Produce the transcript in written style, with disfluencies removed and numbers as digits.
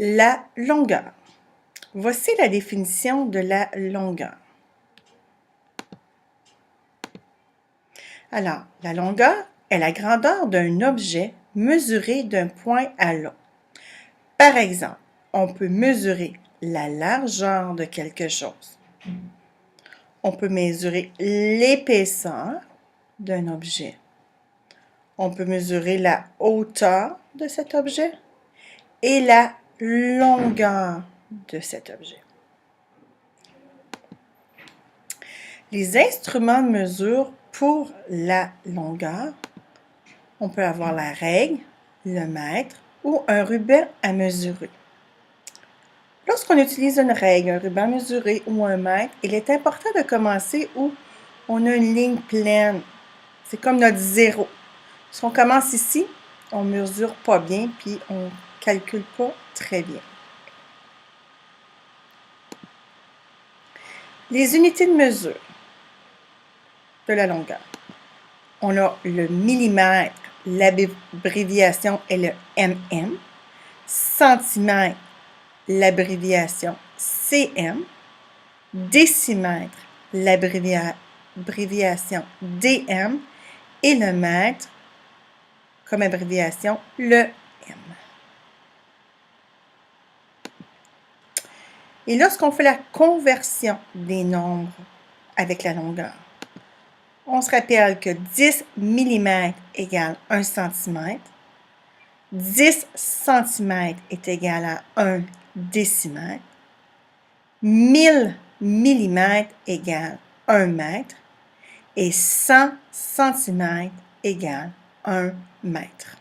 La longueur. Voici la définition de la longueur. Alors, la longueur est la grandeur d'un objet mesuré d'un point à l'autre. Par exemple, on peut mesurer la largeur de quelque chose. On peut mesurer l'épaisseur d'un objet. On peut mesurer la hauteur de cet objet et la longueur de cet objet. Les instruments de mesure pour la longueur, on peut avoir la règle, le mètre ou un ruban à mesurer. Lorsqu'on utilise une règle, un ruban à mesurer ou un mètre, il est important de commencer où on a une ligne pleine. C'est comme notre zéro. Si on commence ici, on ne mesure pas bien puis on ne calcule pas très bien. Les unités de mesure de la longueur. On a le millimètre, l'abréviation est le mm, centimètre, l'abréviation cm, décimètre, l'abréviation dm et le mètre, comme abréviation, le m. Et lorsqu'on fait la conversion des nombres avec la longueur, on se rappelle que 10 mm égale 1 cm, 10 cm est égal à 1 décimètre, 1000 mm égale 1 mètre et 100 cm égale 1 mètre.